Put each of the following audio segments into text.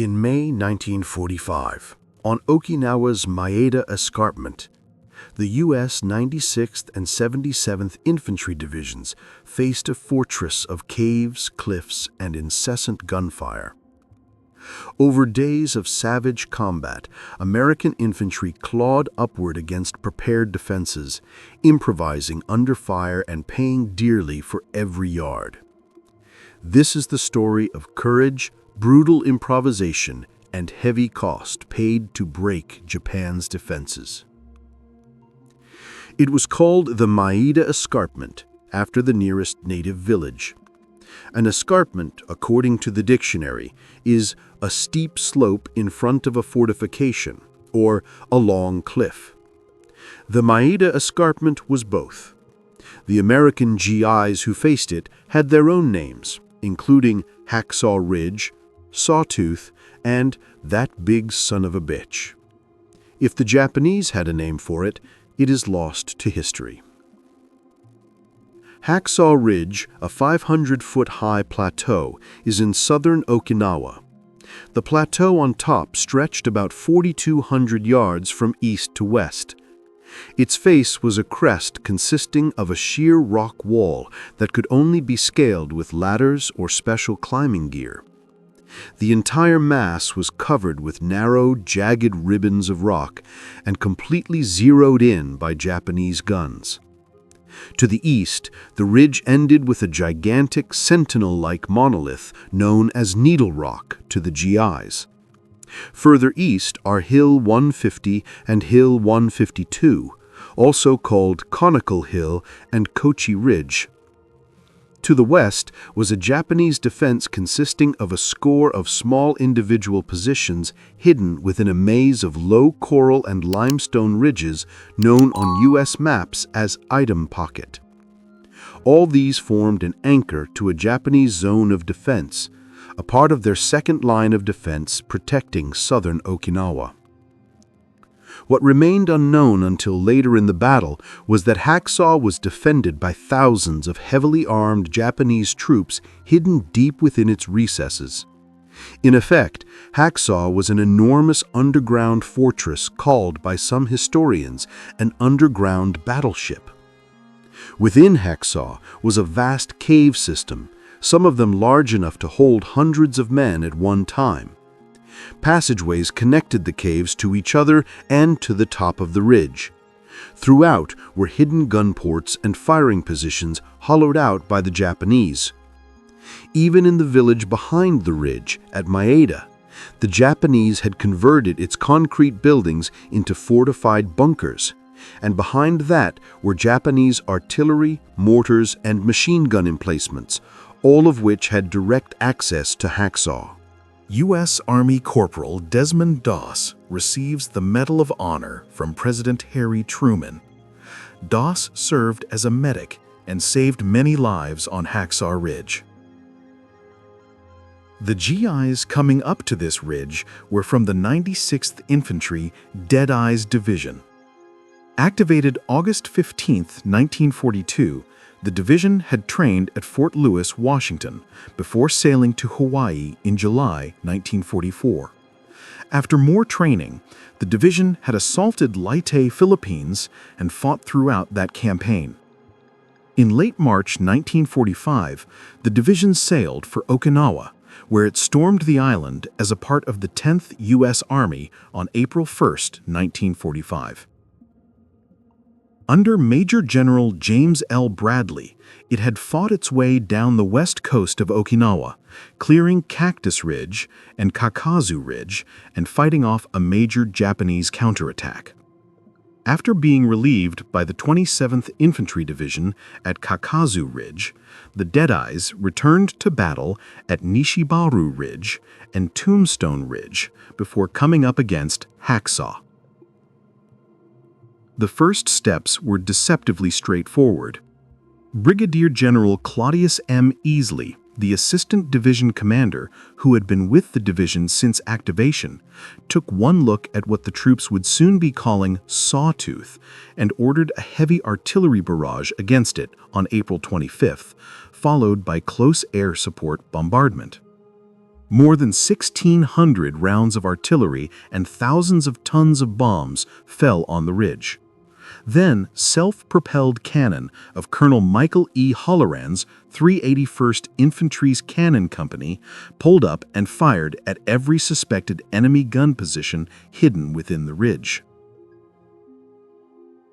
In May 1945, on Okinawa's Maeda Escarpment, the U.S. 96th and 77th Infantry Divisions faced a fortress of caves, cliffs, and incessant gunfire. Over days of savage combat, American infantry clawed upward against prepared defenses, improvising under fire and paying dearly for every yard. This is the story of courage, brutal improvisation, and heavy cost paid to break Japan's defenses. It was called the Maeda Escarpment, after the nearest native village. An escarpment, according to the dictionary, is a steep slope in front of a fortification, or a long cliff. The Maeda Escarpment was both. The American GIs who faced it had their own names, including Hacksaw Ridge, Sawtooth, and That Big Son of a Bitch. If the Japanese had a name for it, it is lost to history. Hacksaw Ridge, a 500-foot-high plateau, is in southern Okinawa. The plateau on top stretched about 4,200 yards from east to west. Its face was a crest consisting of a sheer rock wall that could only be scaled with ladders or special climbing gear. The entire mass was covered with narrow, jagged ribbons of rock and completely zeroed in by Japanese guns. To the east, the ridge ended with a gigantic sentinel-like monolith known as Needle Rock to the GIs. Further east are Hill 150 and Hill 152, also called Conical Hill and Kochi Ridge. To the west was a Japanese defense consisting of a score of small individual positions hidden within a maze of low coral and limestone ridges known on U.S. maps as Item Pocket. All these formed an anchor to a Japanese zone of defense, a part of their second line of defense protecting southern Okinawa. What remained unknown until later in the battle was that Hacksaw was defended by thousands of heavily armed Japanese troops hidden deep within its recesses. In effect, Hacksaw was an enormous underground fortress called by some historians an underground battleship. Within Hacksaw was a vast cave system, some of them large enough to hold hundreds of men at one time. Passageways connected the caves to each other and to the top of the ridge. Throughout were hidden gun ports and firing positions hollowed out by the Japanese. Even in the village behind the ridge, at Maeda, the Japanese had converted its concrete buildings into fortified bunkers, and behind that were Japanese artillery, mortars, and machine gun emplacements, all of which had direct access to Hacksaw. U.S. Army Corporal Desmond Doss receives the Medal of Honor from President Harry Truman. Doss served as a medic and saved many lives on Hacksaw Ridge. The GIs coming up to this ridge were from the 96th Infantry Deadeyes Division. Activated August 15, 1942, the division had trained at Fort Lewis, Washington, before sailing to Hawaii in July 1944. After more training, the division had assaulted Leyte, Philippines, and fought throughout that campaign. In late March 1945, the division sailed for Okinawa, where it stormed the island as a part of the 10th U.S. Army on April 1, 1945. Under Major General James L. Bradley, it had fought its way down the west coast of Okinawa, clearing Cactus Ridge and Kakazu Ridge and fighting off a major Japanese counterattack. After being relieved by the 27th Infantry Division at Kakazu Ridge, the Deadeyes returned to battle at Nishibaru Ridge and Tombstone Ridge before coming up against Hacksaw. The first steps were deceptively straightforward. Brigadier General Claudius M. Easley, the assistant division commander who had been with the division since activation, took one look at what the troops would soon be calling Sawtooth and ordered a heavy artillery barrage against it on April 25th, followed by close air support bombardment. More than 1,600 rounds of artillery and thousands of tons of bombs fell on the ridge. Then, self-propelled cannon of Colonel Michael E. Holloran's 381st Infantry's Cannon Company pulled up and fired at every suspected enemy gun position hidden within the ridge.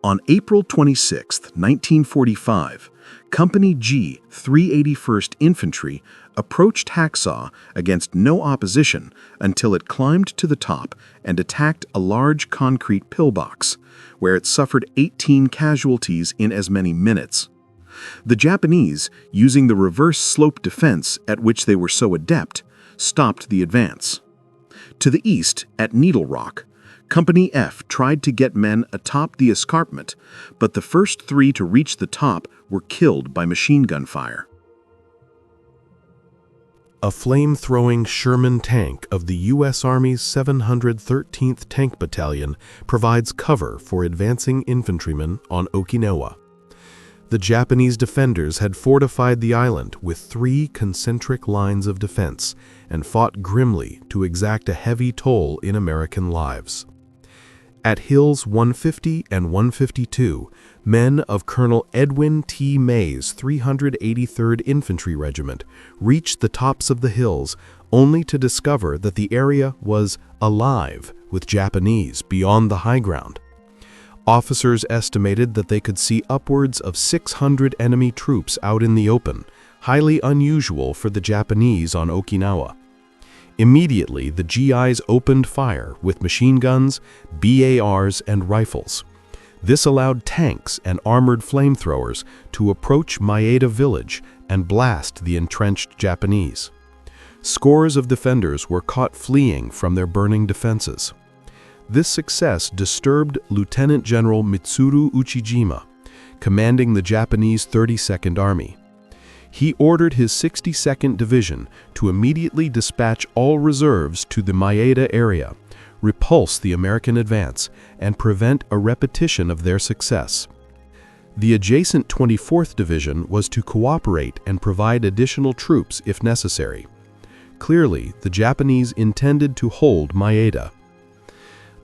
On April 26, 1945, Company G, 381st Infantry, approached Hacksaw against no opposition until it climbed to the top and attacked a large concrete pillbox, where it suffered 18 casualties in as many minutes. The Japanese, using the reverse slope defense at which they were so adept, stopped the advance. To the east, at Needle Rock, Company F tried to get men atop the escarpment, but the first three to reach the top were killed by machine gun fire. A flame-throwing Sherman tank of the U.S. Army's 713th Tank Battalion provides cover for advancing infantrymen on Okinawa. The Japanese defenders had fortified the island with 3 concentric lines of defense and fought grimly to exact a heavy toll in American lives. At Hills 150 and 152, men of Colonel Edwin T. May's 383rd Infantry Regiment reached the tops of the hills only to discover that the area was alive with Japanese beyond the high ground. Officers estimated that they could see upwards of 600 enemy troops out in the open, highly unusual for the Japanese on Okinawa. Immediately, the GIs opened fire with machine guns, BARs, and rifles. This allowed tanks and armored flamethrowers to approach Maeda village and blast the entrenched Japanese. Scores of defenders were caught fleeing from their burning defenses. This success disturbed Lieutenant General Mitsuru Uchijima, commanding the Japanese 32nd Army. He ordered his 62nd Division to immediately dispatch all reserves to the Maeda area, repulse the American advance, and prevent a repetition of their success. The adjacent 24th Division was to cooperate and provide additional troops if necessary. Clearly, the Japanese intended to hold Maeda.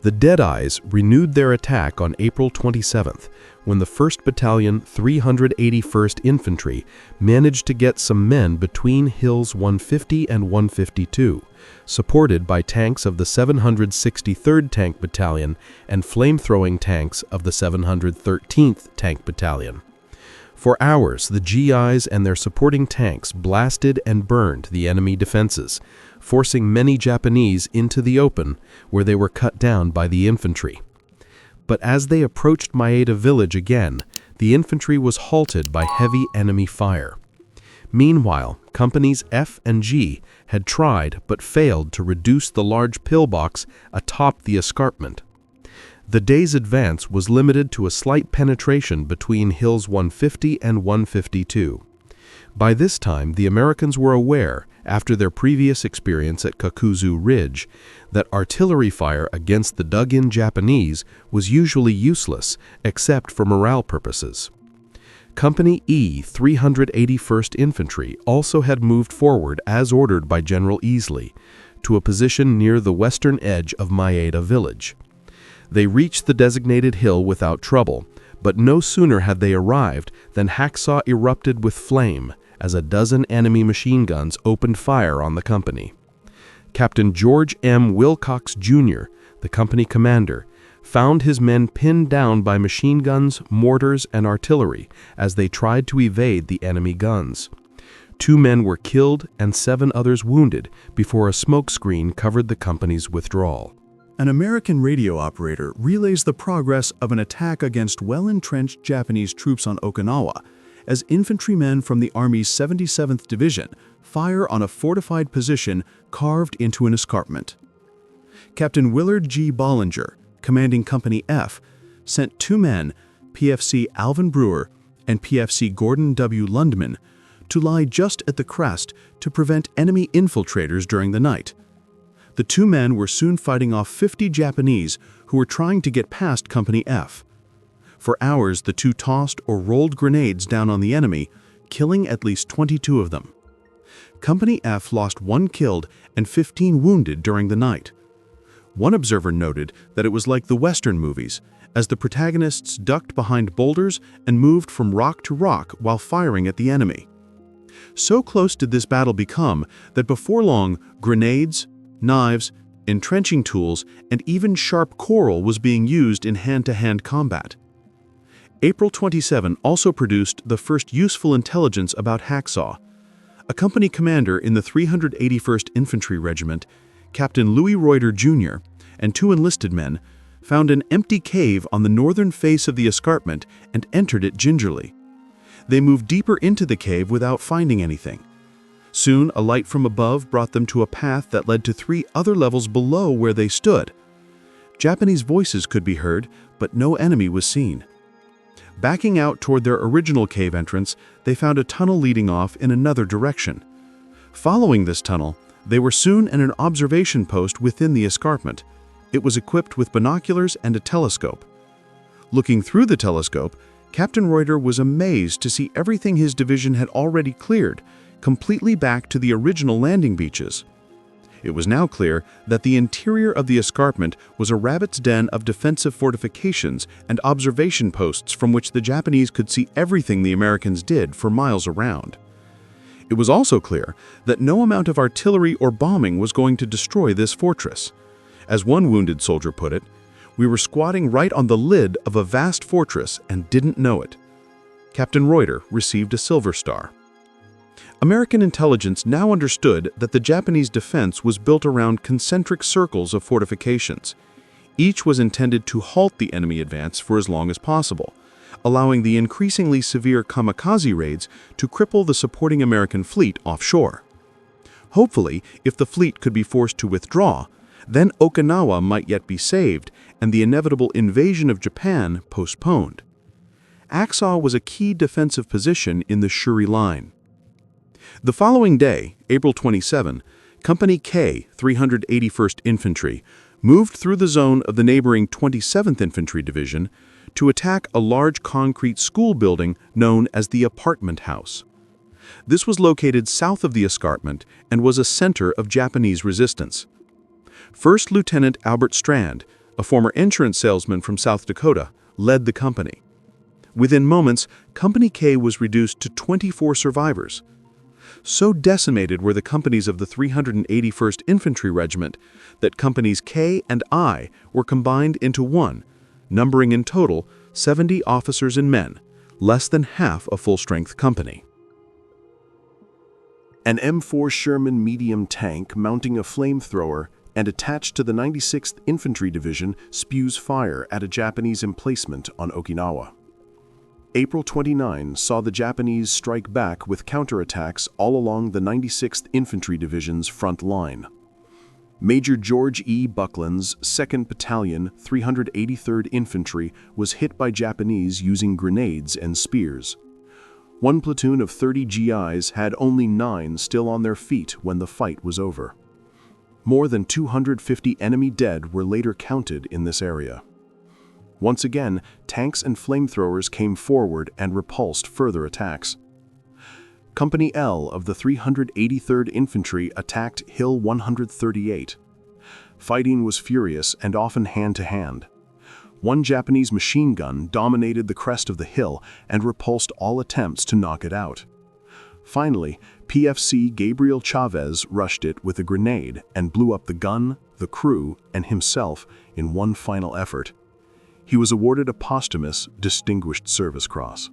The Deadeyes renewed their attack on April 27th, when the 1st Battalion 381st Infantry managed to get some men between Hills 150 and 152, supported by tanks of the 763rd Tank Battalion and flamethrowing tanks of the 713th Tank Battalion. For hours, the GIs and their supporting tanks blasted and burned the enemy defenses, forcing many Japanese into the open, where they were cut down by the infantry. But as they approached Maeda village again, the infantry was halted by heavy enemy fire. Meanwhile, Companies F and G had tried but failed to reduce the large pillbox atop the escarpment. The day's advance was limited to a slight penetration between Hills 150 and 152. By this time, the Americans were aware, after their previous experience at Kakuzu Ridge, that artillery fire against the dug-in Japanese was usually useless except for morale purposes. Company E, 381st Infantry also had moved forward as ordered by General Easley, to a position near the western edge of Maeda village. They reached the designated hill without trouble, but no sooner had they arrived than Hacksaw erupted with flame as a dozen enemy machine guns opened fire on the company. Captain George M. Wilcox, Jr., the company commander, found his men pinned down by machine guns, mortars, and artillery as they tried to evade the enemy guns. 2 men were killed and 7 others wounded before a smoke screen covered the company's withdrawal. An American radio operator relays the progress of an attack against well-entrenched Japanese troops on Okinawa as infantrymen from the Army's 77th Division fire on a fortified position carved into an escarpment. Captain Willard G. Bollinger, commanding Company F, sent 2 men, PFC Alvin Brewer and PFC Gordon W. Lundman, to lie just at the crest to prevent enemy infiltrators during the night. The 2 men were soon fighting off 50 Japanese who were trying to get past Company F. For hours, the 2 tossed or rolled grenades down on the enemy, killing at least 22 of them. Company F lost 1 killed and 15 wounded during the night. One observer noted that it was like the Western movies, as the protagonists ducked behind boulders and moved from rock to rock while firing at the enemy. So close did this battle become that before long, grenades, knives, entrenching tools, and even sharp coral was being used in hand-to-hand combat. April 27 also produced the first useful intelligence about hacksaw. A company commander in the 381st Infantry Regiment, Captain Louis Reuter Jr., and 2 enlisted men, found an empty cave on the northern face of the escarpment and entered it gingerly. They moved deeper into the cave without finding anything. Soon, a light from above brought them to a path that led to 3 other levels below where they stood. Japanese voices could be heard, but no enemy was seen. Backing out toward their original cave entrance, they found a tunnel leading off in another direction. Following this tunnel, they were soon at an observation post within the escarpment. It was equipped with binoculars and a telescope. Looking through the telescope, Captain Reuter was amazed to see everything his division had already cleared, completely back to the original landing beaches. It was now clear that the interior of the escarpment was a rabbit's den of defensive fortifications and observation posts from which the Japanese could see everything the Americans did for miles around. It was also clear that no amount of artillery or bombing was going to destroy this fortress. As one wounded soldier put it, "We were squatting right on the lid of a vast fortress and didn't know it." Captain Reuter received a Silver Star. American intelligence now understood that the Japanese defense was built around concentric circles of fortifications. Each was intended to halt the enemy advance for as long as possible, allowing the increasingly severe kamikaze raids to cripple the supporting American fleet offshore. Hopefully, if the fleet could be forced to withdraw, then Okinawa might yet be saved and the inevitable invasion of Japan postponed. Hacksaw was a key defensive position in the Shuri Line. The following day, April 27, Company K, 381st Infantry, moved through the zone of the neighboring 27th Infantry Division to attack a large concrete school building known as the Apartment House. This was located south of the escarpment and was a center of Japanese resistance. First Lieutenant Albert Strand, a former insurance salesman from South Dakota, led the company. Within moments, Company K was reduced to 24 survivors. So decimated were the companies of the 381st Infantry Regiment that Companies K and I were combined into one, numbering in total 70 officers and men, less than half a full-strength company. An M4 Sherman medium tank mounting a flamethrower and attached to the 96th Infantry Division spews fire at a Japanese emplacement on Okinawa. April 29 saw the Japanese strike back with counterattacks all along the 96th Infantry Division's front line. Major George E. Buckland's 2nd Battalion, 383rd Infantry was hit by Japanese using grenades and spears. One platoon of 30 GIs had only 9 still on their feet when the fight was over. More than 250 enemy dead were later counted in this area. Once again, tanks and flamethrowers came forward and repulsed further attacks. Company L of the 383rd Infantry attacked Hill 138. Fighting was furious and often hand-to-hand. One Japanese machine gun dominated the crest of the hill and repulsed all attempts to knock it out. Finally, PFC Gabriel Chavez rushed it with a grenade and blew up the gun, the crew, and himself in one final effort. He was awarded a posthumous Distinguished Service Cross.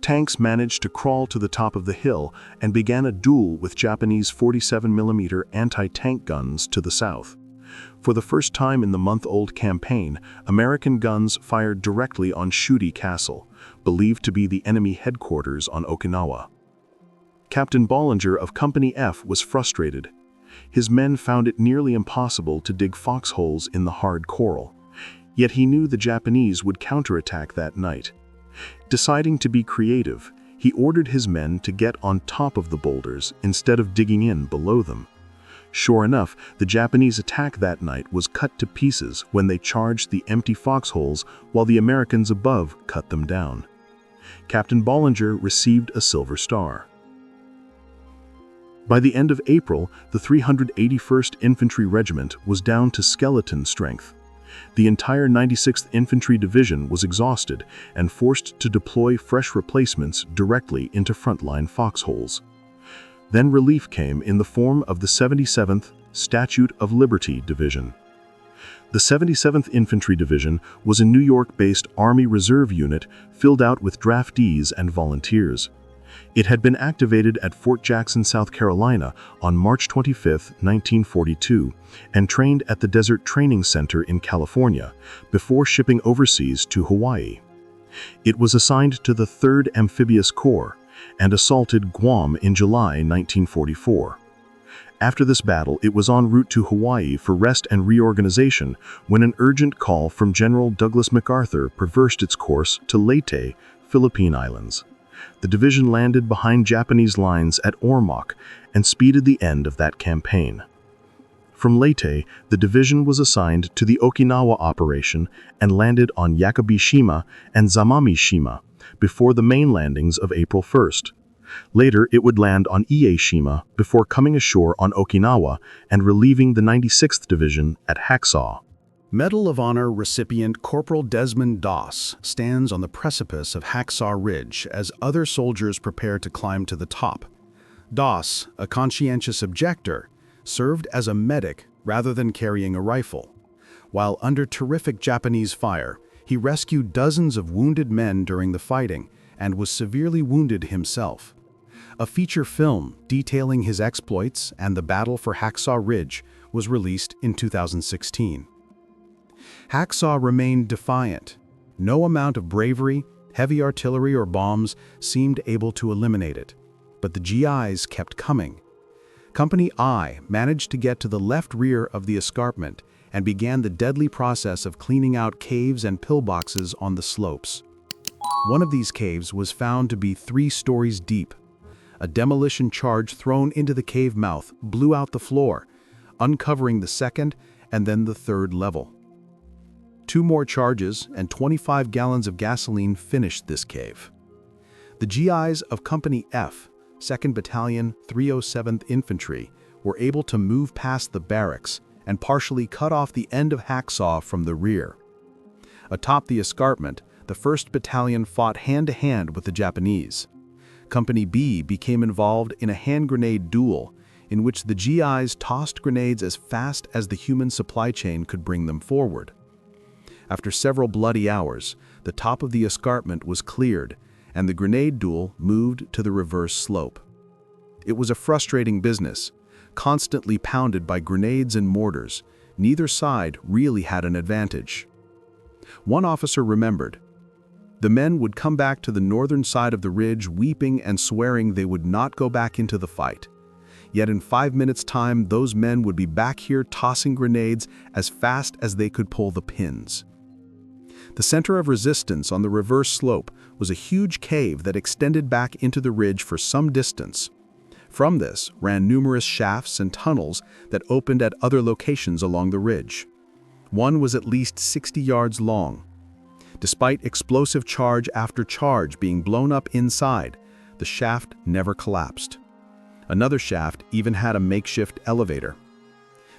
Tanks managed to crawl to the top of the hill and began a duel with Japanese 47mm anti-tank guns to the south. For the first time in the month-old campaign, American guns fired directly on Shuri Castle, believed to be the enemy headquarters on Okinawa. Captain Bollinger of Company F was frustrated. His men found it nearly impossible to dig foxholes in the hard coral. Yet he knew the Japanese would counterattack that night. Deciding to be creative, he ordered his men to get on top of the boulders instead of digging in below them. Sure enough, the Japanese attack that night was cut to pieces when they charged the empty foxholes while the Americans above cut them down. Captain Bollinger received a Silver Star. By the end of April, the 381st Infantry Regiment was down to skeleton strength. The entire 96th Infantry Division was exhausted and forced to deploy fresh replacements directly into frontline foxholes. Then relief came in the form of the 77th Statue of Liberty Division. The 77th Infantry Division was a New York-based Army Reserve unit filled out with draftees and volunteers. It had been activated at Fort Jackson, South Carolina on March 25, 1942, and trained at the Desert Training Center in California before shipping overseas to Hawaii. It was assigned to the 3rd Amphibious Corps and assaulted Guam in July 1944. After this battle, it was en route to Hawaii for rest and reorganization when an urgent call from General Douglas MacArthur reversed its course to Leyte, Philippine Islands. The division landed behind Japanese lines at Ormoc and speeded the end of that campaign. From Leyte, the division was assigned to the Okinawa operation and landed on Yakabishima and Zamami-shima before the main landings of April 1st. Later, it would land on Ie-shima before coming ashore on Okinawa and relieving the 96th Division at Hacksaw. Medal of Honor recipient Corporal Desmond Doss stands on the precipice of Hacksaw Ridge as other soldiers prepare to climb to the top. Doss, a conscientious objector, served as a medic rather than carrying a rifle. While under terrific Japanese fire, he rescued dozens of wounded men during the fighting and was severely wounded himself. A feature film detailing his exploits and the battle for Hacksaw Ridge was released in 2016. Hacksaw remained defiant. No amount of bravery, heavy artillery, or bombs seemed able to eliminate it, but the GIs kept coming. Company I managed to get to the left rear of the escarpment and began the deadly process of cleaning out caves and pillboxes on the slopes. One of these caves was found to be 3 stories deep. A demolition charge thrown into the cave mouth blew out the floor, uncovering the 2nd and then the 3rd level. 2 more charges and 25 gallons of gasoline finished this cave. The GIs of Company F, 2nd Battalion, 307th Infantry, were able to move past the barracks and partially cut off the end of Hacksaw from the rear. Atop the escarpment, the 1st Battalion fought hand-to-hand with the Japanese. Company B became involved in a hand grenade duel in which the GIs tossed grenades as fast as the human supply chain could bring them forward. After several bloody hours, the top of the escarpment was cleared, and the grenade duel moved to the reverse slope. It was a frustrating business, constantly pounded by grenades and mortars. Neither side really had an advantage. One officer remembered, "The men would come back to the northern side of the ridge weeping and swearing they would not go back into the fight. Yet in 5 minutes' time, those men would be back here tossing grenades as fast as they could pull the pins." The center of resistance on the reverse slope was a huge cave that extended back into the ridge for some distance. From this ran numerous shafts and tunnels that opened at other locations along the ridge. One was at least 60 yards long. Despite explosive charge after charge being blown up inside, the shaft never collapsed. Another shaft even had a makeshift elevator.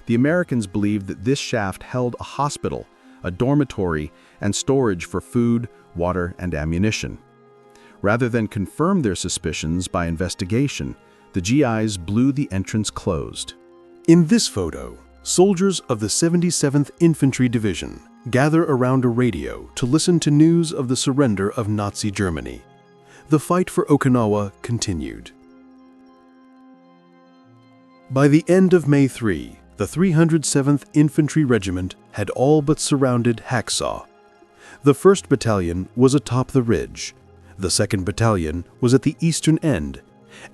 The Americans believed that this shaft held a hospital, a dormitory, and storage for food, water, and ammunition. Rather than confirm their suspicions by investigation, the GIs blew the entrance closed. In this photo, soldiers of the 77th Infantry Division gather around a radio to listen to news of the surrender of Nazi Germany. The fight for Okinawa continued. By the end of May 3, the 307th Infantry Regiment had all but surrounded Hacksaw. The 1st Battalion was atop the ridge, the 2nd Battalion was at the eastern end,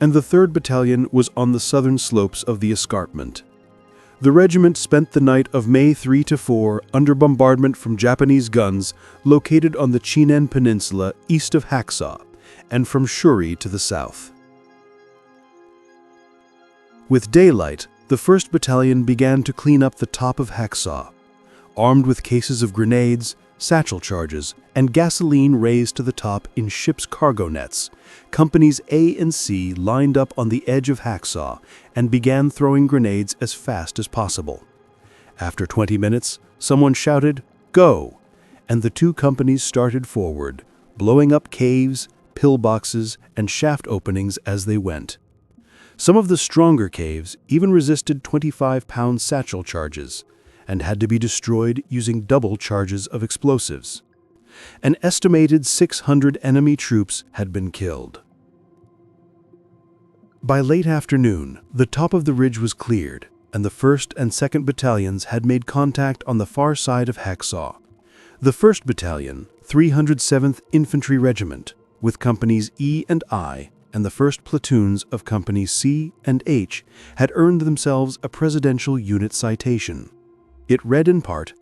and the 3rd Battalion was on the southern slopes of the escarpment. The regiment spent the night of May 3 to 4 under bombardment from Japanese guns located on the Chinen Peninsula east of Hacksaw and from Shuri to the south. With daylight, the 1st Battalion began to clean up the top of Hacksaw. Armed with cases of grenades, satchel charges, and gasoline raised to the top in ships' cargo nets. Companies A and C lined up on the edge of Hacksaw and began throwing grenades as fast as possible. After 20 minutes, someone shouted, "Go!" and the two companies started forward, blowing up caves, pillboxes, and shaft openings as they went. Some of the stronger caves even resisted 25-pound satchel charges and had to be destroyed using double charges of explosives. An estimated 600 enemy troops had been killed. By late afternoon, the top of the ridge was cleared, and the 1st and 2nd Battalions had made contact on the far side of Hacksaw. The 1st Battalion, 307th Infantry Regiment, with Companies E and I, and the 1st Platoons of Companies C and H, had earned themselves a Presidential Unit citation. It read in part,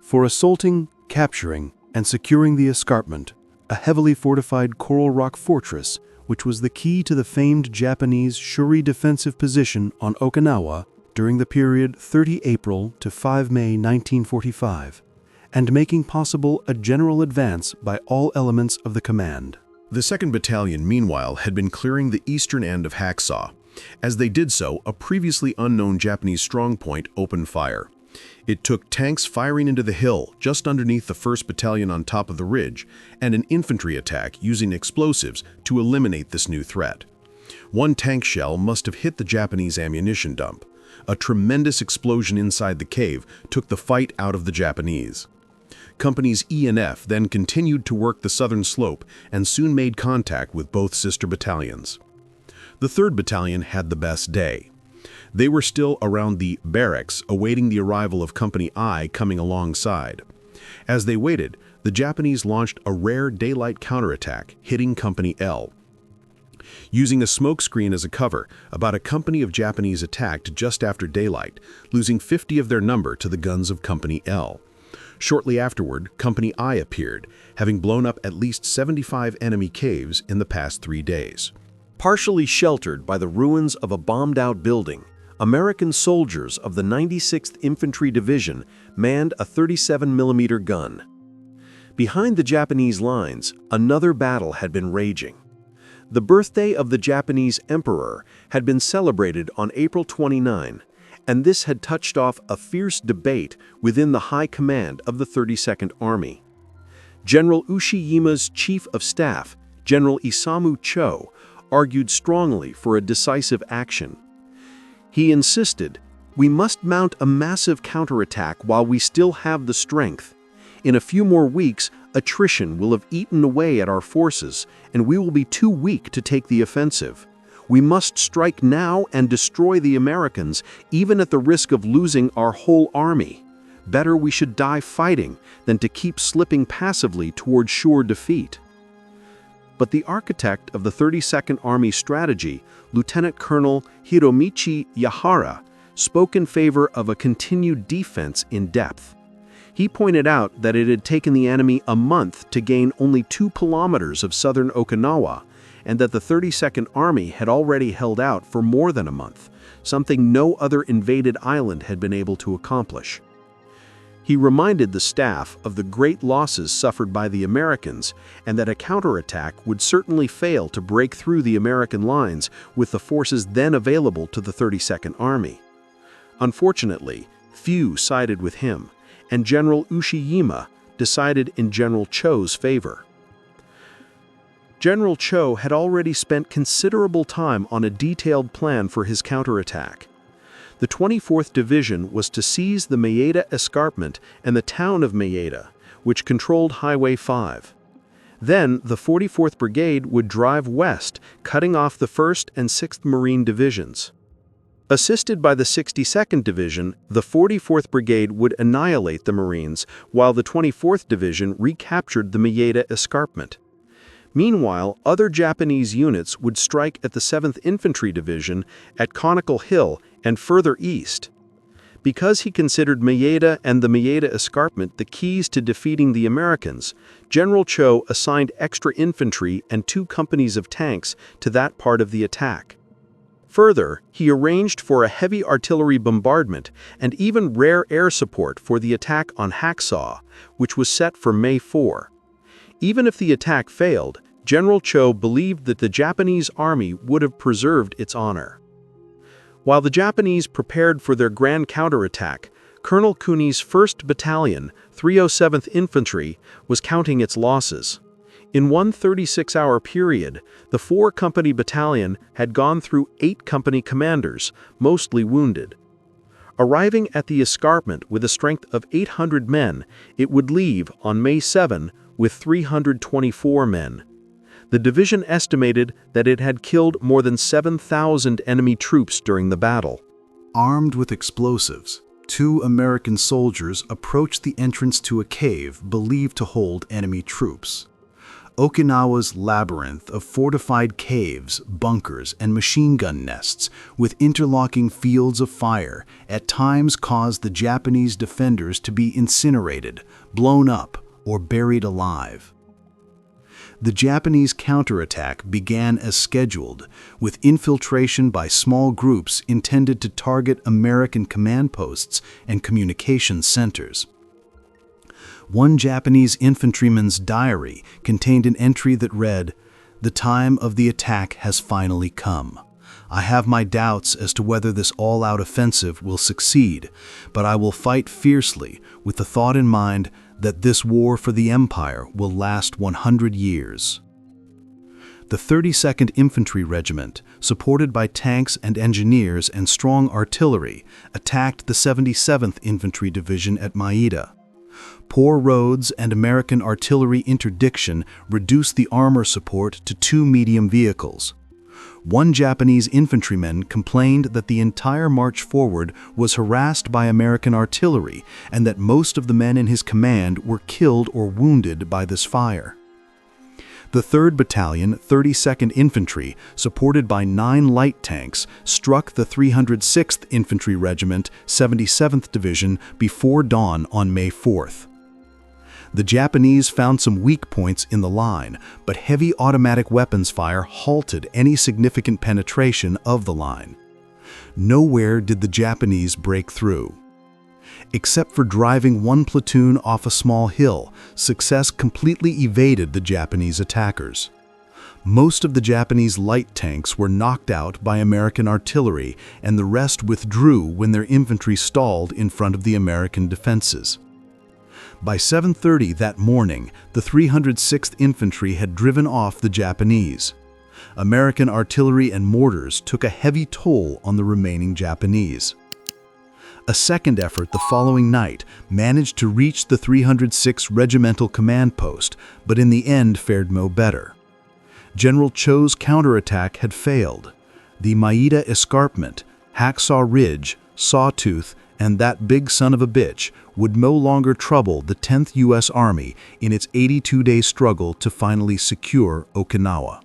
"For assaulting, capturing, and securing the escarpment, a heavily fortified coral rock fortress, which was the key to the famed Japanese Shuri defensive position on Okinawa during the period 30 April to 5 May 1945, and making possible a general advance by all elements of the command." The 2nd Battalion, meanwhile, had been clearing the eastern end of Hacksaw. As they did so, a previously unknown Japanese strongpoint opened fire. It took tanks firing into the hill just underneath the 1st Battalion on top of the ridge, and an infantry attack using explosives to eliminate this new threat. One tank shell must have hit the Japanese ammunition dump. A tremendous explosion inside the cave took the fight out of the Japanese. Companies E and F then continued to work the southern slope and soon made contact with both sister battalions. The 3rd Battalion had the best day. They were still around the barracks awaiting the arrival of Company I coming alongside. As they waited, the Japanese launched a rare daylight counterattack, hitting Company L. Using a smoke screen as a cover, about a company of Japanese attacked just after daylight, losing 50 of their number to the guns of Company L. Shortly afterward, Company I appeared, having blown up at least 75 enemy caves in the past 3 days. Partially sheltered by the ruins of a bombed-out building, American soldiers of the 96th Infantry Division manned a 37mm gun. Behind the Japanese lines, another battle had been raging. The birthday of the Japanese Emperor had been celebrated on April 29, and this had touched off a fierce debate within the high command of the 32nd Army. General Ushiyima's Chief of Staff, General Isamu Cho, argued strongly for a decisive action. He insisted, "We must mount a massive counterattack while we still have the strength. In a few more weeks, attrition will have eaten away at our forces, and we will be too weak to take the offensive. We must strike now and destroy the Americans, even at the risk of losing our whole army. Better we should die fighting than to keep slipping passively toward sure defeat." But the architect of the 32nd Army strategy, Lieutenant Colonel Hiromichi Yahara, spoke in favor of a continued defense in depth. He pointed out that it had taken the enemy a month to gain only 2 kilometers of southern Okinawa, and that the 32nd Army had already held out for more than a month, something no other invaded island had been able to accomplish. He reminded the staff of the great losses suffered by the Americans and that a counterattack would certainly fail to break through the American lines with the forces then available to the 32nd Army. Unfortunately, few sided with him, and General Ushiyama decided in General Cho's favor. General Cho had already spent considerable time on a detailed plan for his counterattack. The 24th Division was to seize the Maeda Escarpment and the town of Maeda, which controlled Highway 5. Then the 44th Brigade would drive west, cutting off the 1st and 6th Marine Divisions. Assisted by the 62nd Division, the 44th Brigade would annihilate the Marines, while the 24th Division recaptured the Maeda Escarpment. Meanwhile, other Japanese units would strike at the 7th Infantry Division at Conical Hill and further east. Because he considered Maeda and the Maeda Escarpment the keys to defeating the Americans, General Cho assigned extra infantry and 2 companies of tanks to that part of the attack. Further, he arranged for a heavy artillery bombardment and even rare air support for the attack on Hacksaw, which was set for May 4. Even if the attack failed, General Cho believed that the Japanese army would have preserved its honor. While the Japanese prepared for their grand counterattack, Colonel Cooney's 1st Battalion, 307th Infantry, was counting its losses. In one 36-hour period, the 4-company battalion had gone through 8 company commanders, mostly wounded. Arriving at the escarpment with a strength of 800 men, it would leave on May 7 with 324 men. The division estimated that it had killed more than 7,000 enemy troops during the battle. Armed with explosives, 2 American soldiers approached the entrance to a cave believed to hold enemy troops. Okinawa's labyrinth of fortified caves, bunkers, and machine gun nests with interlocking fields of fire at times caused the Japanese defenders to be incinerated, blown up, or buried alive. The Japanese counterattack began as scheduled, with infiltration by small groups intended to target American command posts and communication centers. One Japanese infantryman's diary contained an entry that read, "The time of the attack has finally come. I have my doubts as to whether this all-out offensive will succeed, but I will fight fiercely with the thought in mind that this war for the Empire will last 100 years. The 32nd Infantry Regiment, supported by tanks and engineers and strong artillery, attacked the 77th Infantry Division at Maeda. Poor roads and American artillery interdiction reduced the armor support to 2 medium vehicles. One Japanese infantryman complained that the entire march forward was harassed by American artillery and that most of the men in his command were killed or wounded by this fire. The 3rd Battalion, 32nd Infantry, supported by 9 light tanks, struck the 306th Infantry Regiment, 77th Division before dawn on May 4th. The Japanese found some weak points in the line, but heavy automatic weapons fire halted any significant penetration of the line. Nowhere did the Japanese break through. Except for driving one platoon off a small hill, success completely evaded the Japanese attackers. Most of the Japanese light tanks were knocked out by American artillery, and the rest withdrew when their infantry stalled in front of the American defenses. By 7:30 that morning, the 306th Infantry had driven off the Japanese. American artillery and mortars took a heavy toll on the remaining Japanese. A second effort the following night managed to reach the 306th Regimental Command Post, but in the end fared no better. General Cho's counterattack had failed. The Maeda Escarpment, Hacksaw Ridge, Sawtooth, and that big son of a bitch would no longer trouble the 10th U.S. Army in its 82-day struggle to finally secure Okinawa.